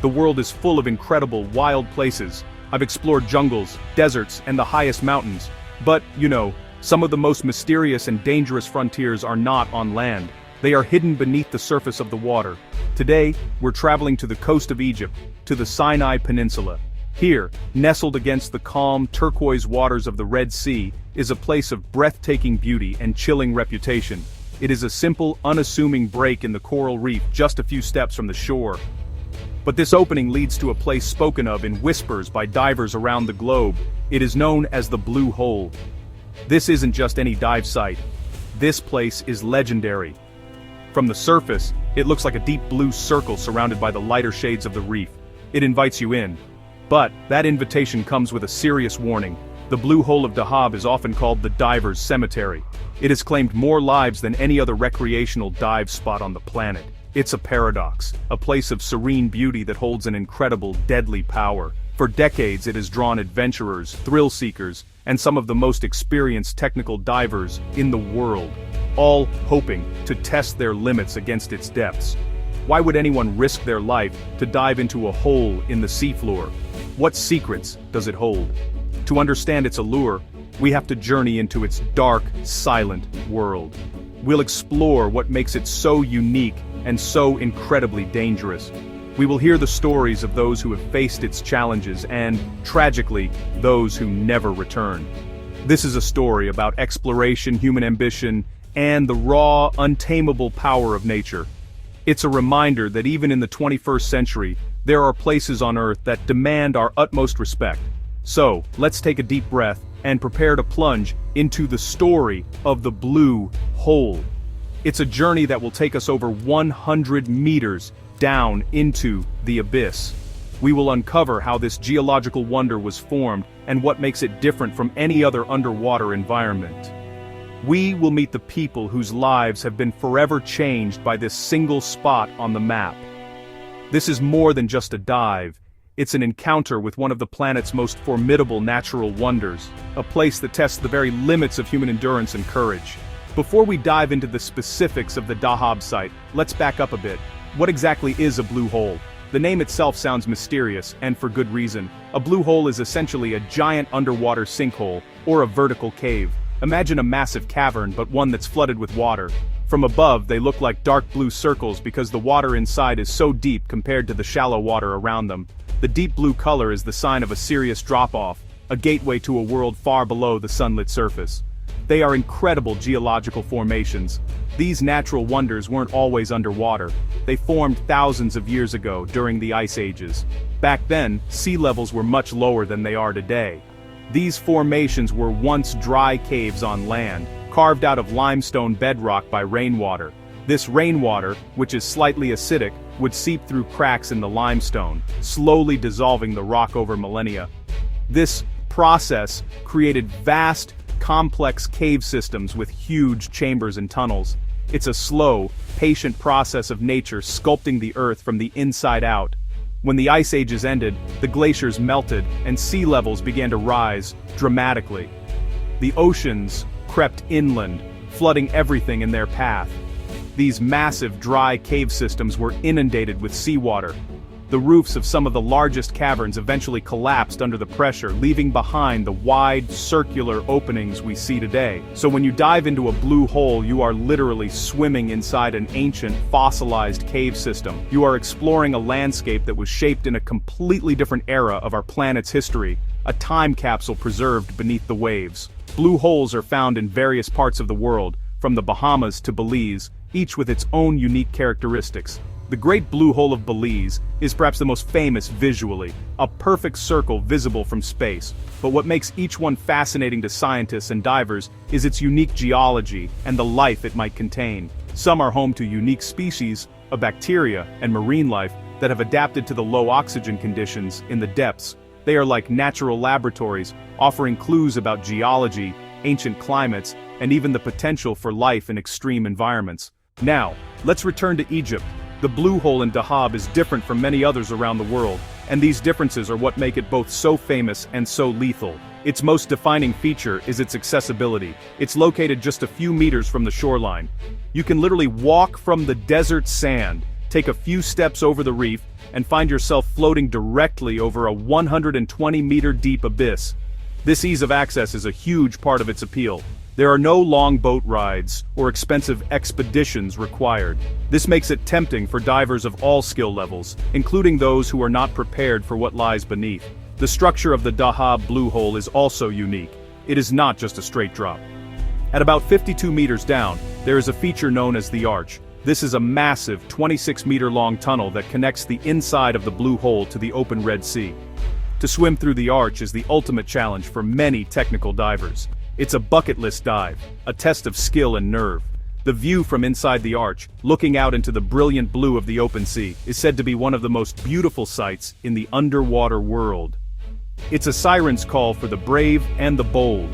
The world is full of incredible, wild places. I've explored jungles, deserts, and the highest mountains. But, some of the most mysterious and dangerous frontiers are not on land. They are hidden beneath the surface of the water. Today, we're traveling to the coast of Egypt, to the Sinai Peninsula. Here, nestled against the calm, turquoise waters of the Red Sea, is a place of breathtaking beauty and chilling reputation. It is a simple, unassuming break in the coral reef just a few steps from the shore. But this opening leads to a place spoken of in whispers by divers around the globe. It is known as the Blue Hole. This isn't just any dive site. This place is legendary. From the surface, it looks like a deep blue circle surrounded by the lighter shades of the reef. It invites you in. But that invitation comes with a serious warning. The Blue Hole of Dahab is often called the Diver's Cemetery. It has claimed more lives than any other recreational dive spot on the planet. It's a paradox, a place of serene beauty that holds an incredible, deadly power. For decades it has drawn adventurers, thrill-seekers, and some of the most experienced technical divers in the world, all hoping to test their limits against its depths. Why would anyone risk their life to dive into a hole in the seafloor? What secrets does it hold? To understand its allure, we have to journey into its dark, silent world. We'll explore what makes it so unique and so incredibly dangerous. We will hear the stories of those who have faced its challenges and, tragically, those who never return. This is a story about exploration, human ambition, and the raw, untamable power of nature. It's a reminder that even in the 21st century, there are places on Earth that demand our utmost respect. So, let's take a deep breath and prepare to plunge into the story of the Blue Hole. It's a journey that will take us over 100 meters down into the abyss. We will uncover how this geological wonder was formed and what makes it different from any other underwater environment. We will meet the people whose lives have been forever changed by this single spot on the map. This is more than just a dive. It's an encounter with one of the planet's most formidable natural wonders, a place that tests the very limits of human endurance and courage. Before we dive into the specifics of the Dahab site, let's back up a bit. What exactly is a blue hole? The name itself sounds mysterious, and for good reason. A blue hole is essentially a giant underwater sinkhole, or a vertical cave. Imagine a massive cavern, but one that's flooded with water. From above, they look like dark blue circles because the water inside is so deep compared to the shallow water around them. The deep blue color is the sign of a serious drop-off, a gateway to a world far below the sunlit surface. They are incredible geological formations. These natural wonders weren't always underwater. They formed thousands of years ago during the ice ages. Back then, sea levels were much lower than they are today. These formations were once dry caves on land, carved out of limestone bedrock by rainwater. This rainwater, which is slightly acidic, would seep through cracks in the limestone, slowly dissolving the rock over millennia. This process created vast, complex cave systems with huge chambers and tunnels. It's a slow, patient process of nature sculpting the earth from the inside out. When the ice ages ended, the glaciers melted and sea levels began to rise dramatically. The oceans crept inland, flooding everything in their path. These massive dry cave systems were inundated with seawater. The roofs of some of the largest caverns eventually collapsed under the pressure, leaving behind the wide, circular openings we see today. So when you dive into a blue hole, you are literally swimming inside an ancient, fossilized cave system. You are exploring a landscape that was shaped in a completely different era of our planet's history, a time capsule preserved beneath the waves. Blue holes are found in various parts of the world, from the Bahamas to Belize, each with its own unique characteristics. The Great Blue Hole of Belize is perhaps the most famous visually, a perfect circle visible from space. But what makes each one fascinating to scientists and divers is its unique geology and the life it might contain. Some are home to unique species of bacteria and marine life that have adapted to the low oxygen conditions in the depths. They are like natural laboratories, offering clues about geology, ancient climates, and even the potential for life in extreme environments. Now, let's return to Egypt. The Blue Hole in Dahab is different from many others around the world, and these differences are what make it both so famous and so lethal. Its most defining feature is its accessibility. It's located just a few meters from the shoreline. You can literally walk from the desert sand take a few steps over the reef, and find yourself floating directly over a 120-meter deep abyss. This ease of access is a huge part of its appeal. There are no long boat rides or expensive expeditions required. This makes it tempting for divers of all skill levels, including those who are not prepared for what lies beneath. The structure of the Dahab Blue Hole is also unique. It is not just a straight drop. At about 52 meters down, there is a feature known as the Arch. This is a massive 26-meter-long tunnel that connects the inside of the Blue Hole to the open Red Sea. To swim through the Arch is the ultimate challenge for many technical divers. It's a bucket list dive, a test of skill and nerve. The view from inside the Arch, looking out into the brilliant blue of the open sea, is said to be one of the most beautiful sights in the underwater world. It's a siren's call for the brave and the bold.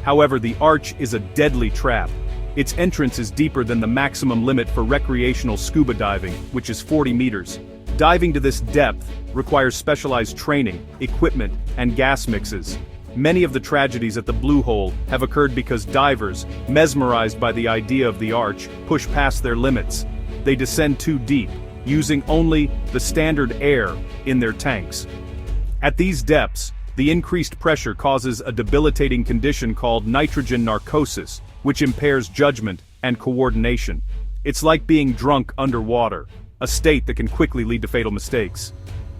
However, the Arch is a deadly trap. Its entrance is deeper than the maximum limit for recreational scuba diving, which is 40 meters. Diving to this depth requires specialized training, equipment, and gas mixes. Many of the tragedies at the Blue Hole have occurred because divers, mesmerized by the idea of the Arch, push past their limits. They descend too deep, using only the standard air in their tanks. At these depths, the increased pressure causes a debilitating condition called nitrogen narcosis, which impairs judgment and coordination. It's like being drunk underwater, a state that can quickly lead to fatal mistakes.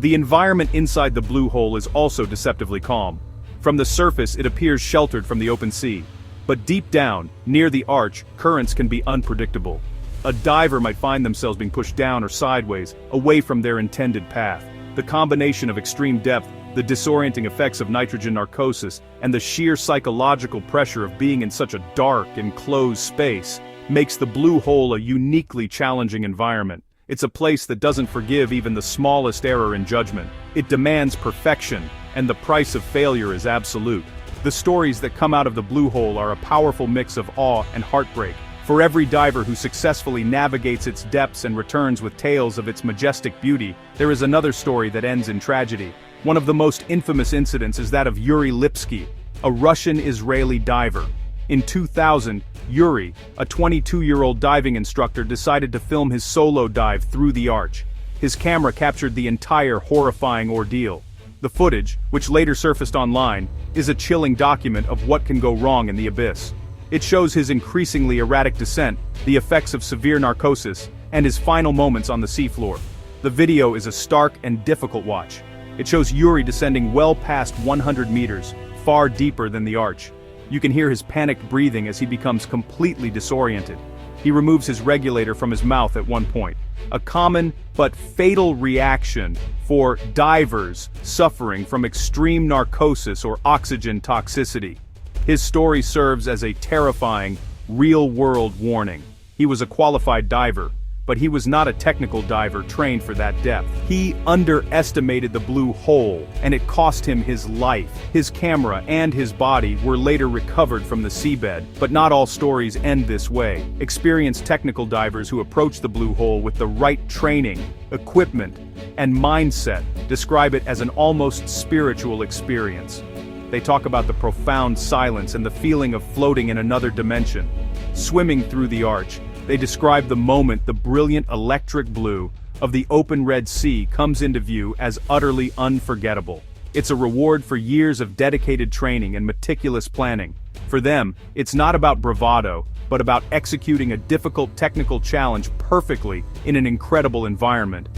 The environment inside the Blue Hole is also deceptively calm. From the surface, it appears sheltered from the open sea. But deep down, near the Arch, currents can be unpredictable. A diver might find themselves being pushed down or sideways, away from their intended path. The combination of extreme depth, the disorienting effects of nitrogen narcosis, and the sheer psychological pressure of being in such a dark and closed space makes the Blue Hole a uniquely challenging environment. It's a place that doesn't forgive even the smallest error in judgment. It demands perfection, and the price of failure is absolute. The stories that come out of the Blue Hole are a powerful mix of awe and heartbreak. For every diver who successfully navigates its depths and returns with tales of its majestic beauty, there is another story that ends in tragedy. One of the most infamous incidents is that of Yuri Lipsky, a Russian-Israeli diver. In 2000, Yuri, a 22-year-old diving instructor, decided to film his solo dive through the Arch. His camera captured the entire horrifying ordeal. The footage, which later surfaced online, is a chilling document of what can go wrong in the abyss. It shows his increasingly erratic descent, the effects of severe narcosis, and his final moments on the seafloor. The video is a stark and difficult watch. It shows Yuri descending well past 100 meters, far deeper than the Arch. You can hear his panicked breathing as he becomes completely disoriented. He removes his regulator from his mouth at one point, a common but fatal reaction for divers suffering from extreme narcosis or oxygen toxicity. His story serves as a terrifying, real-world warning. He was a qualified diver, but he was not a technical diver trained for that depth. He underestimated the Blue Hole, and it cost him his life. His camera and his body were later recovered from the seabed, but not all stories end this way. Experienced technical divers who approach the Blue Hole with the right training, equipment, and mindset describe it as an almost spiritual experience. They talk about the profound silence and the feeling of floating in another dimension. Swimming through the Arch, they describe the moment the brilliant electric blue of the open Red Sea comes into view as utterly unforgettable. It's a reward for years of dedicated training and meticulous planning. For them, it's not about bravado, but about executing a difficult technical challenge perfectly in an incredible environment.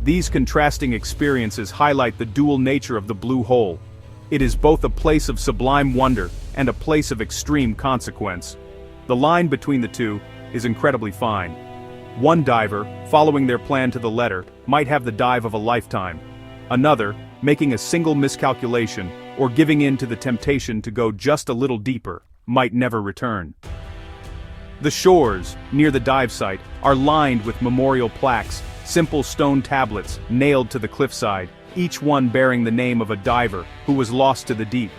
These contrasting experiences highlight the dual nature of the Blue Hole. It is both a place of sublime wonder and a place of extreme consequence. The line between the two is incredibly fine. One diver, following their plan to the letter, might have the dive of a lifetime. Another, making a single miscalculation or giving in to the temptation to go just a little deeper, might never return. The shores, near the dive site, are lined with memorial plaques, simple stone tablets nailed to the cliffside, each one bearing the name of a diver who was lost to the deep.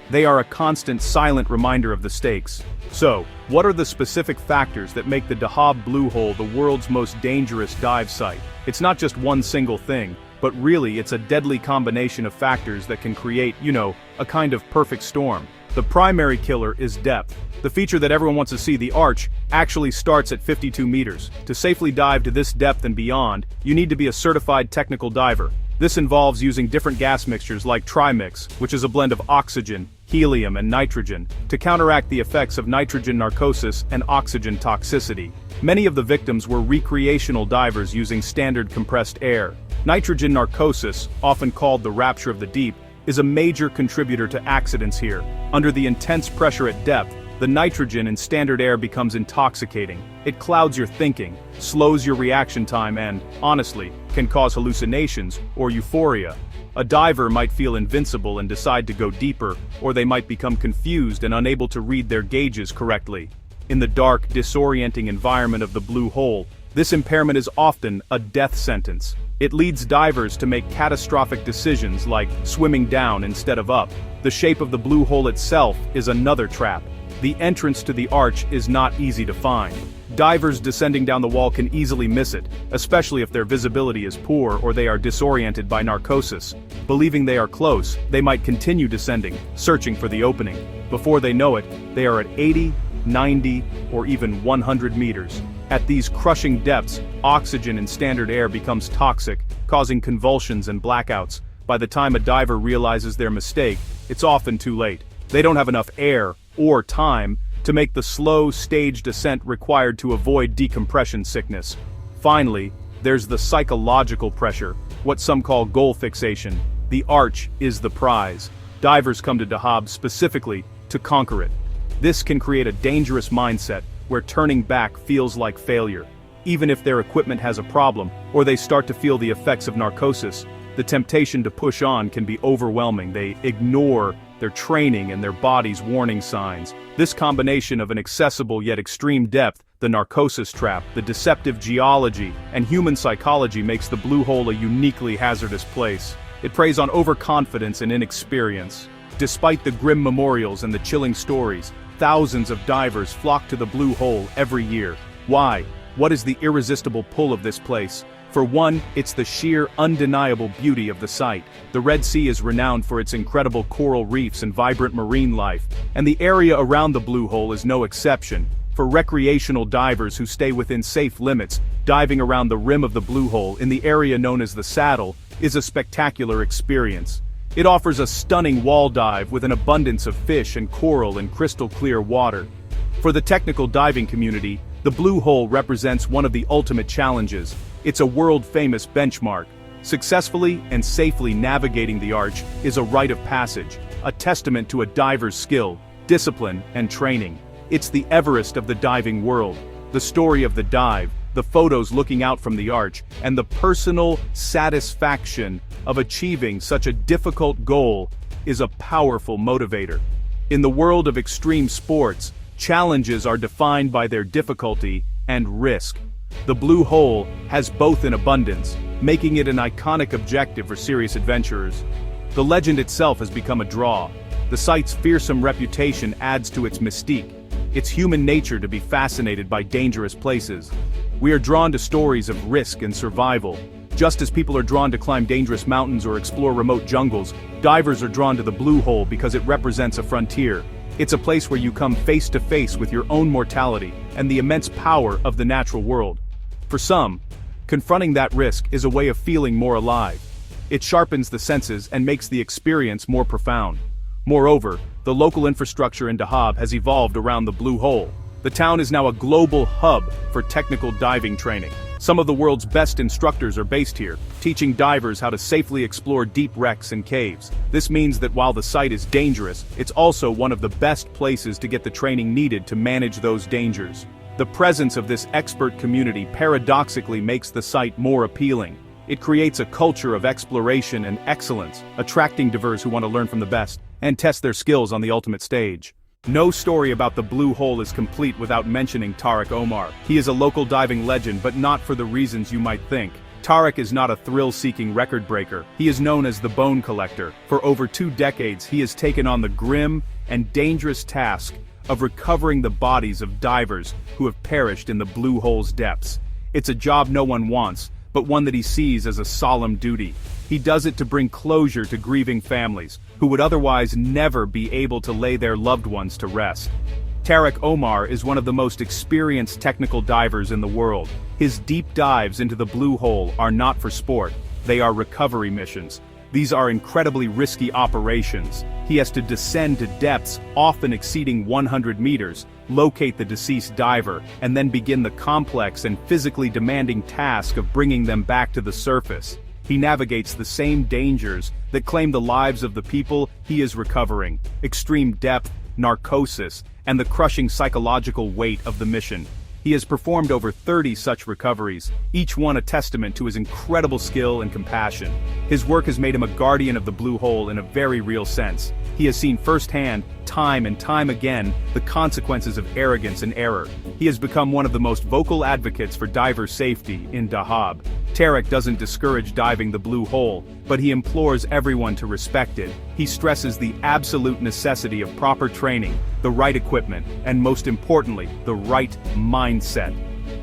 They are a constant, silent reminder of the stakes. So, what are the specific factors that make the Dahab Blue Hole the world's most dangerous dive site? It's not just one single thing, but really it's a deadly combination of factors that can create, a kind of perfect storm. The primary killer is depth. The feature that everyone wants to see, the arch, actually starts at 52 meters. To safely dive to this depth and beyond, you need to be a certified technical diver. This involves using different gas mixtures like trimix, which is a blend of oxygen, helium, and nitrogen, to counteract the effects of nitrogen narcosis and oxygen toxicity. Many of the victims were recreational divers using standard compressed air. Nitrogen narcosis, often called the rapture of the deep, is a major contributor to accidents here. Under the intense pressure at depth, the nitrogen in standard air becomes intoxicating. It clouds your thinking, slows your reaction time and, honestly, can cause hallucinations or euphoria. A diver might feel invincible and decide to go deeper, or they might become confused and unable to read their gauges correctly. In the dark, disorienting environment of the blue hole, this impairment is often a death sentence. It leads divers to make catastrophic decisions like swimming down instead of up. The shape of the blue hole itself is another trap. The entrance to the arch is not easy to find. Divers descending down the wall can easily miss it, especially if their visibility is poor or they are disoriented by narcosis. Believing they are close, they might continue descending, searching for the opening. Before they know it, they are at 80, 90, or even 100 meters. At these crushing depths, oxygen in standard air becomes toxic, causing convulsions and blackouts. By the time a diver realizes their mistake, it's often too late. They don't have enough air or time to make the slow, staged descent required to avoid decompression sickness. Finally, there's the psychological pressure, what some call goal fixation. The arch is the prize. Divers come to Dahab specifically to conquer it. This can create a dangerous mindset where turning back feels like failure. Even if their equipment has a problem, or they start to feel the effects of narcosis, the temptation to push on can be overwhelming. They ignore their training and their body's warning signs. This combination of an accessible yet extreme depth, the narcosis trap, the deceptive geology, and human psychology makes the blue hole a uniquely hazardous place. It preys on overconfidence and inexperience. Despite the grim memorials and the chilling stories, thousands of divers flock to the blue hole every year. Why? What is the irresistible pull of this place? For one, it's the sheer, undeniable beauty of the site. The Red Sea is renowned for its incredible coral reefs and vibrant marine life, and the area around the blue hole is no exception. For recreational divers who stay within safe limits, diving around the rim of the blue hole in the area known as the Saddle is a spectacular experience. It offers a stunning wall dive with an abundance of fish and coral in crystal-clear water. For the technical diving community, the blue hole represents one of the ultimate challenges. It's a world-famous benchmark. Successfully and safely navigating the arch is a rite of passage, a testament to a diver's skill, discipline, and training. It's the Everest of the diving world. The story of the dive, the photos looking out from the arch, and the personal satisfaction of achieving such a difficult goal is a powerful motivator. In the world of extreme sports, challenges are defined by their difficulty and risk. The blue hole has both in abundance, making it an iconic objective for serious adventurers. The legend itself has become a draw. The site's fearsome reputation adds to its mystique. It's human nature to be fascinated by dangerous places. We are drawn to stories of risk and survival. Just as people are drawn to climb dangerous mountains or explore remote jungles, divers are drawn to the blue hole because it represents a frontier. It's a place where you come face to face with your own mortality and the immense power of the natural world. For some, confronting that risk is a way of feeling more alive. It sharpens the senses and makes the experience more profound. Moreover, the local infrastructure in Dahab has evolved around the blue hole. The town is now a global hub for technical diving training. Some of the world's best instructors are based here, teaching divers how to safely explore deep wrecks and caves. This means that while the site is dangerous, it's also one of the best places to get the training needed to manage those dangers. The presence of this expert community paradoxically makes the site more appealing. It creates a culture of exploration and excellence, attracting divers who want to learn from the best and test their skills on the ultimate stage. No story about the blue hole is complete without mentioning Tariq Omar. He is a local diving legend, but not for the reasons you might think. Tariq is not a thrill-seeking record breaker. He is known as the Bone Collector. For over 2 decades, he has taken on the grim and dangerous task of recovering the bodies of divers who have perished in the blue hole's depths. It's a job no one wants, but one that he sees as a solemn duty. He does it to bring closure to grieving families, who would otherwise never be able to lay their loved ones to rest. Tariq Omar is one of the most experienced technical divers in the world. His deep dives into the blue hole are not for sport, they are recovery missions. These are incredibly risky operations. He has to descend to depths often exceeding 100 meters, locate the deceased diver, and then begin the complex and physically demanding task of bringing them back to the surface. He navigates the same dangers that claim the lives of the people he is recovering: extreme depth, narcosis, and the crushing psychological weight of the mission. He has performed over 30 such recoveries, each one a testament to his incredible skill and compassion. His work has made him a guardian of the blue hole in a very real sense. He has seen firsthand, time and time again, the consequences of arrogance and error. He has become one of the most vocal advocates for diver safety in Dahab. Tariq doesn't discourage diving the blue hole, but he implores everyone to respect it. He stresses the absolute necessity of proper training, the right equipment, and most importantly, the right mindset.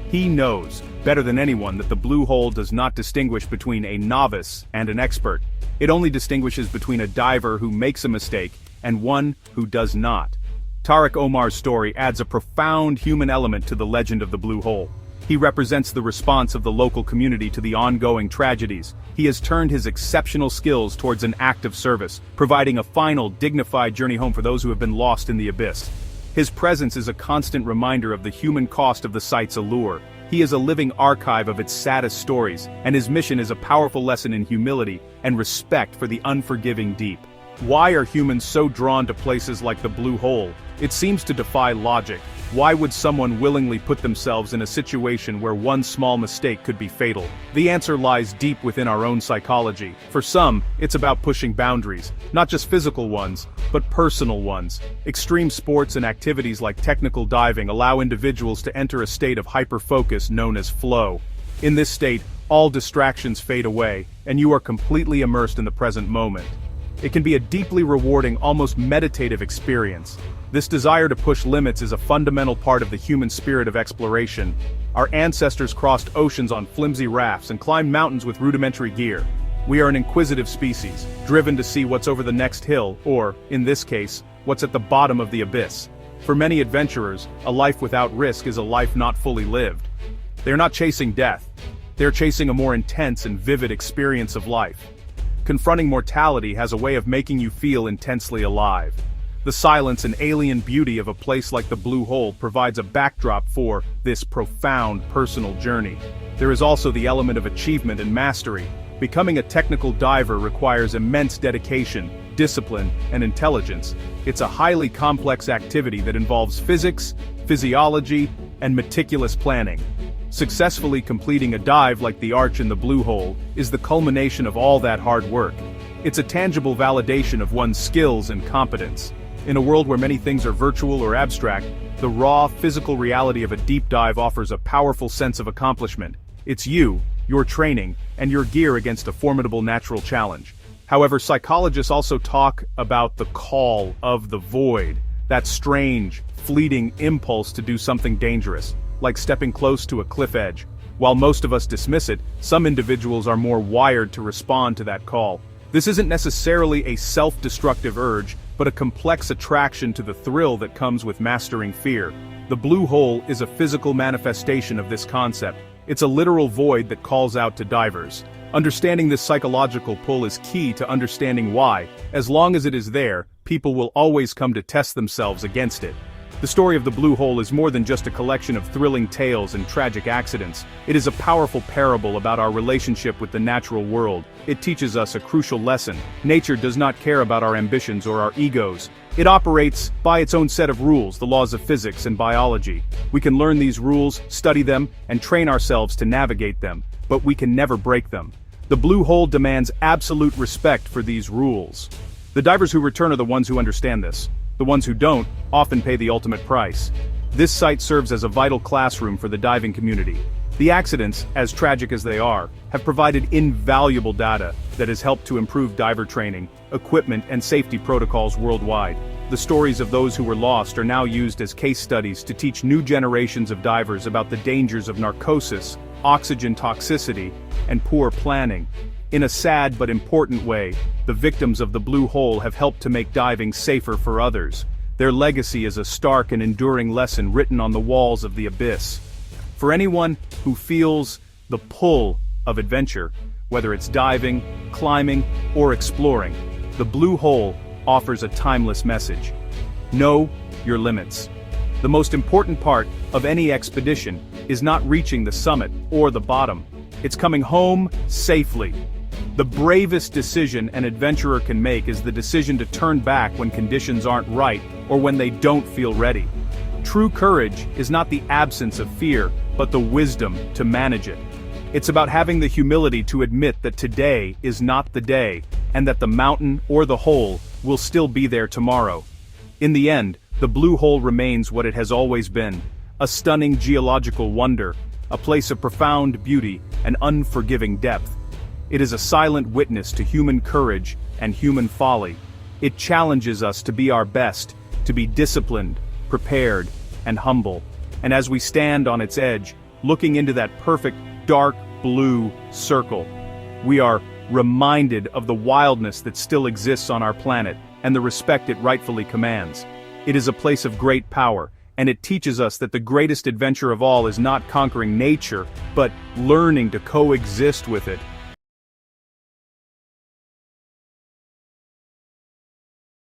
He knows, better than anyone, that the blue hole does not distinguish between a novice and an expert. It only distinguishes between a diver who makes a mistake and one who does not. Tariq Omar's story adds a profound human element to the legend of the blue hole. He represents the response of the local community to the ongoing tragedies. He has turned his exceptional skills towards an act of service, providing a final, dignified journey home for those who have been lost in the abyss. His presence is a constant reminder of the human cost of the site's allure. He is a living archive of its saddest stories, and his mission is a powerful lesson in humility and respect for the unforgiving deep. Why are humans so drawn to places like the blue hole? It seems to defy logic. Why would someone willingly put themselves in a situation where one small mistake could be fatal? The answer lies deep within our own psychology. For some, it's about pushing boundaries, not just physical ones, but personal ones. Extreme sports and activities like technical diving allow individuals to enter a state of hyperfocus known as flow. In this state, all distractions fade away, and you are completely immersed in the present moment. It can be a deeply rewarding, almost meditative experience. This desire to push limits is a fundamental part of the human spirit of exploration. Our ancestors crossed oceans on flimsy rafts and climbed mountains with rudimentary gear. We are an inquisitive species, driven to see what's over the next hill, or, in this case, what's at the bottom of the abyss. For many adventurers, a life without risk is a life not fully lived. They're not chasing death. They're chasing a more intense and vivid experience of life. Confronting mortality has a way of making you feel intensely alive. The silence and alien beauty of a place like the blue hole provides a backdrop for this profound personal journey. There is also the element of achievement and mastery. Becoming a technical diver requires immense dedication, discipline, and intelligence. It's a highly complex activity that involves physics, physiology, and meticulous planning. Successfully completing a dive like the arch in the blue hole is the culmination of all that hard work. It's a tangible validation of one's skills and competence. In a world where many things are virtual or abstract, the raw, physical reality of a deep dive offers a powerful sense of accomplishment. It's you, your training, and your gear against a formidable natural challenge. However, psychologists also talk about the call of the void, that strange, fleeting impulse to do something dangerous, like stepping close to a cliff edge. While most of us dismiss it, some individuals are more wired to respond to that call. This isn't necessarily a self-destructive urge, but a complex attraction to the thrill that comes with mastering fear. The blue hole is a physical manifestation of this concept. It's a literal void that calls out to divers. Understanding this psychological pull is key to understanding why, as long as it is there, people will always come to test themselves against it. The story of the blue hole is more than just a collection of thrilling tales and tragic accidents. It is a powerful parable about our relationship with the natural world. It teaches us a crucial lesson. Nature does not care about our ambitions or our egos. It operates by its own set of rules, the laws of physics and biology. We can learn these rules, study them, and train ourselves to navigate them, but we can never break them. The blue hole demands absolute respect for these rules. The divers who return are the ones who understand this. The ones who don't often pay the ultimate price. This site serves as a vital classroom for the diving community. The accidents, as tragic as they are, have provided invaluable data that has helped to improve diver training, equipment, and safety protocols worldwide. The stories of those who were lost are now used as case studies to teach new generations of divers about the dangers of narcosis, oxygen toxicity, and poor planning. In a sad but important way, the victims of the Blue Hole have helped to make diving safer for others. Their legacy is a stark and enduring lesson written on the walls of the abyss. For anyone who feels the pull of adventure, whether it's diving, climbing, or exploring, the Blue Hole offers a timeless message. Know your limits. The most important part of any expedition is not reaching the summit or the bottom. It's coming home safely. The bravest decision an adventurer can make is the decision to turn back when conditions aren't right or when they don't feel ready. True courage is not the absence of fear, but the wisdom to manage it. It's about having the humility to admit that today is not the day, and that the mountain or the hole will still be there tomorrow. In the end, the Blue Hole remains what it has always been, a stunning geological wonder, a place of profound beauty and unforgiving depth. It is a silent witness to human courage and human folly. It challenges us to be our best, to be disciplined, prepared, and humble. And as we stand on its edge, looking into that perfect, dark blue circle, we are reminded of the wildness that still exists on our planet and the respect it rightfully commands. It is a place of great power, and it teaches us that the greatest adventure of all is not conquering nature, but learning to coexist with it